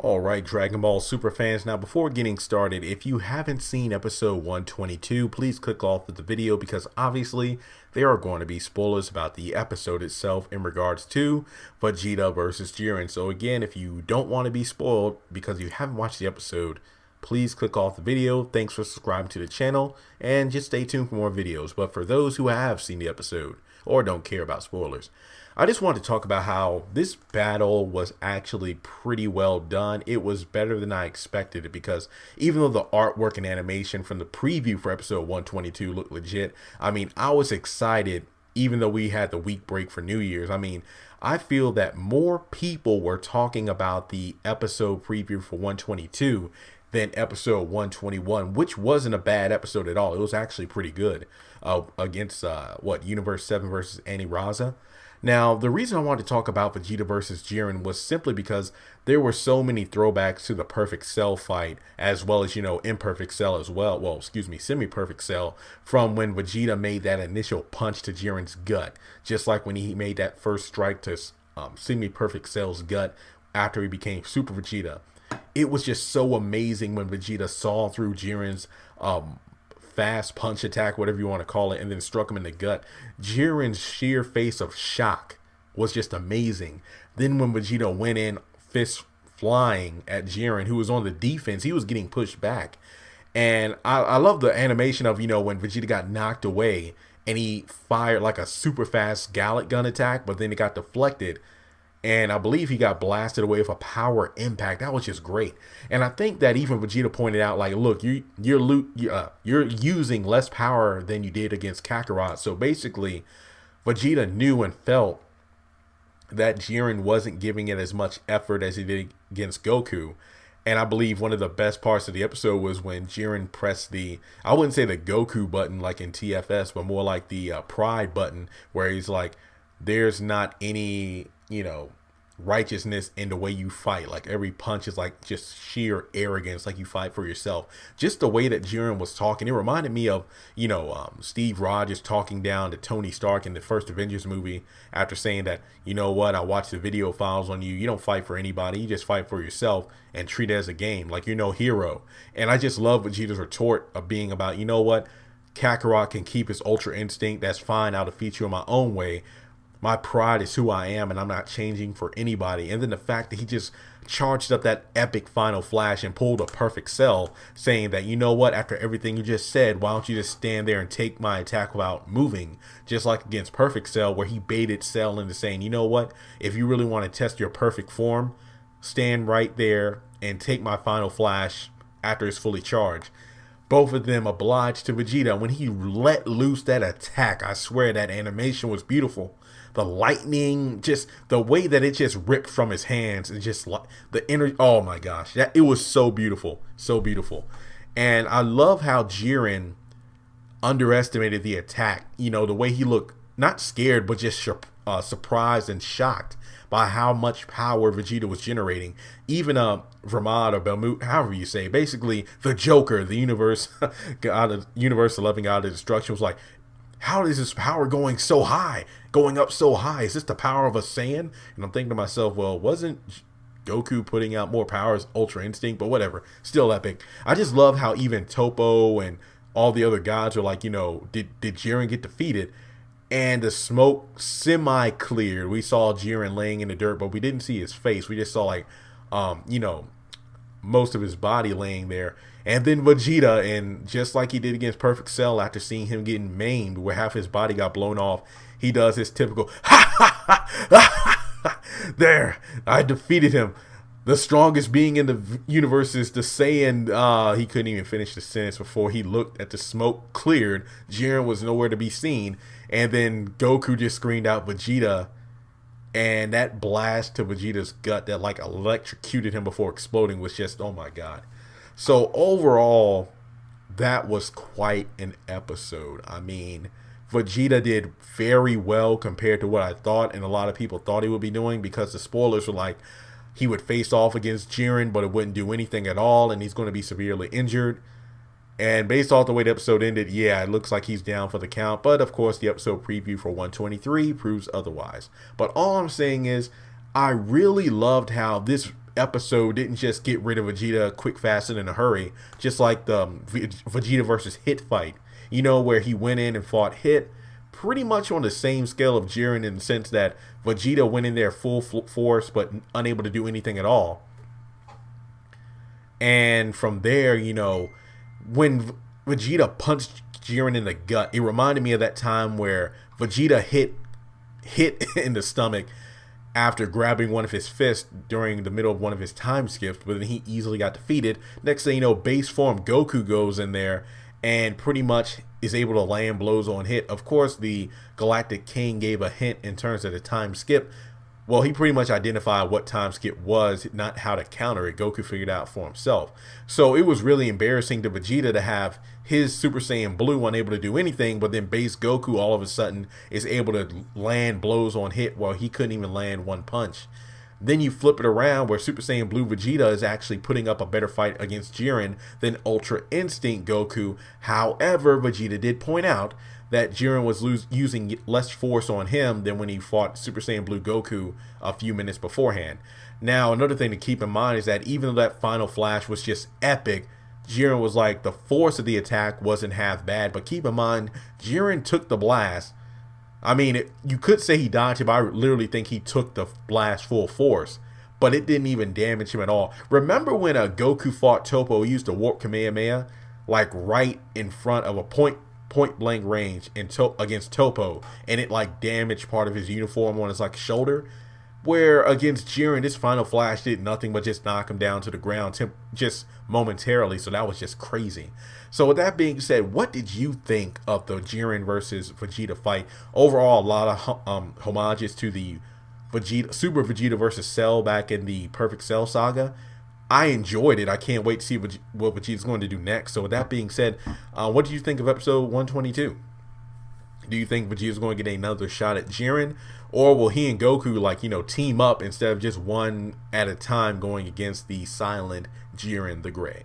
Alright, Dragon Ball super fans. Now, before getting started, if you haven't seen episode 122, please click off of the video because obviously there are going to be spoilers about the episode itself in regards to Vegeta versus Jiren. So again, if you don't want to be spoiled because you haven't watched the episode, please click off the video. Thanks for subscribing to the channel and just stay tuned for more videos. But for those who have seen the episode or don't care about spoilers, I just wanted to talk about how this battle was actually pretty well done. It was better than I expected it because even though the artwork and animation from the preview for episode 122 looked legit, I was excited even though we had the week break for New Year's. I feel that more people were talking about the episode preview for 122 than episode 121, which wasn't a bad episode at all. It was actually pretty good against Universe 7 versus Annie Raza. Now, the reason I wanted to talk about Vegeta versus Jiren was simply because there were so many throwbacks to the Perfect Cell fight, as well as, Imperfect Cell as well. Well, excuse me, Semi-Perfect Cell, from when Vegeta made that initial punch to Jiren's gut. Just like when he made that first strike to Semi-Perfect Cell's gut after he became Super Vegeta. It was just so amazing when Vegeta saw through Jiren's fast punch attack, whatever you want to call it, and then struck him in the gut. Jiren's sheer face of shock was just amazing. Then when Vegeta went in fist flying at Jiren, who was on the defense, he was getting pushed back. And I love the animation of, when Vegeta got knocked away and he fired like a super fast Gallic gun attack, but then it got deflected. And I believe he got blasted away with a power impact. That was just great. And I think that even Vegeta pointed out, like, look, you're using less power than you did against Kakarot. So basically, Vegeta knew and felt that Jiren wasn't giving it as much effort as he did against Goku. And I believe one of the best parts of the episode was when Jiren pressed I wouldn't say the Goku button like in TFS, but more like the Pride button, where he's like, there's not any righteousness in the way you fight. Like every punch is like just sheer arrogance, like you fight for yourself. Just the way that Jiren was talking, it reminded me of Steve Rogers talking down to Tony Stark in the first Avengers movie after saying that, I watched the video files on you. You don't fight for anybody, you just fight for yourself and treat it as a game, like you're no hero. And I just love Vegeta's retort of being about, Kakarot can keep his Ultra Instinct, that's fine, I'll defeat you in my own way. My pride is who I am, and I'm not changing for anybody. And then the fact that he just charged up that epic final flash and pulled a perfect cell, saying that, after everything you just said, why don't you just stand there and take my attack without moving? Just like against Perfect Cell, where he baited Cell into saying, if you really want to test your perfect form, stand right there and take my final flash after it's fully charged. Both of them obliged to Vegeta. When he let loose that attack, I swear that animation was beautiful. The lightning, just the way that it just ripped from his hands, and just the energy. Oh my gosh, it was so beautiful, so beautiful. And I love how Jiren underestimated the attack. The way he looked, not scared, but just surprised and shocked by how much power Vegeta was generating. Even Vermont or Belmont, however you say, basically the Joker, the universe loving god of destruction, was like, how is this power going so high, going up so high? Is this the power of a Saiyan? And I'm thinking to myself, well, wasn't Goku putting out more power as Ultra Instinct? But whatever, still epic. I just love how even Topo and all the other gods are like, did Jiren get defeated? And the smoke semi-cleared. We saw Jiren laying in the dirt, but we didn't see his face. We just saw like, most of his body laying there. And then Vegeta, and just like he did against Perfect Cell after seeing him getting maimed, where half his body got blown off, he does his typical, there, I defeated him. The strongest being in the universe is the Saiyan. He couldn't even finish the sentence before he looked at the smoke cleared. Jiren was nowhere to be seen. And then Goku just screamed out Vegeta. And that blast to Vegeta's gut that like electrocuted him before exploding was just, oh my God. So overall, that was quite an episode. Vegeta did very well compared to what I thought, and a lot of people thought he would be doing, because the spoilers were like he would face off against Jiren, but it wouldn't do anything at all, and he's going to be severely injured. And based off the way the episode ended, yeah, it looks like he's down for the count. But of course, the episode preview for 123 proves otherwise. But all I'm saying is, I really loved how this episode didn't just get rid of Vegeta quick, fast, and in a hurry, just like the Vegeta versus Hit fight, you know, where he went in and fought Hit pretty much on the same scale of Jiren, in the sense that Vegeta went in there full force but unable to do anything at all. And from there, you know, when Vegeta punched Jiren in the gut, it reminded me of that time where Vegeta hit in the stomach after grabbing one of his fists during the middle of one of his time skips, but then he easily got defeated. Next thing you know, base form Goku goes in there and pretty much is able to land blows on Hit. Of course, the Galactic King gave a hint in terms of the time skip. Well, he pretty much identified what time skip was, not how to counter it. Goku figured out for himself. So it was really embarrassing to Vegeta to have his Super Saiyan Blue unable to do anything, but then base Goku all of a sudden is able to land blows on Hit while he couldn't even land one punch. Then you flip it around where Super Saiyan Blue Vegeta is actually putting up a better fight against Jiren than Ultra Instinct Goku. However, Vegeta did point out that Jiren was using less force on him than when he fought Super Saiyan Blue Goku a few minutes beforehand. Now, another thing to keep in mind is that even though that final flash was just epic, Jiren was like, the force of the attack wasn't half bad. But keep in mind, Jiren took the blast. I mean, you could say he dodged it, but I literally think he took the blast full force. But it didn't even damage him at all. Remember when Goku fought Toppo, he used to warp Kamehameha, like right in front of a point blank range against Toppo, and it like damaged part of his uniform on his like shoulder? Where against Jiren, this final flash did nothing but just knock him down to the ground just momentarily. So that was just crazy. So with that being said, what did you think of the Jiren versus Vegeta fight? Overall, a lot of homages to the Super Vegeta versus Cell back in the Perfect Cell saga. I enjoyed it. I can't wait to see what Vegeta's going to do next. So with that being said, what do you think of episode 122? Do you think Vegeta's going to get another shot at Jiren? Or will he and Goku, like, you know, team up instead of just one at a time going against the silent Jiren the Gray?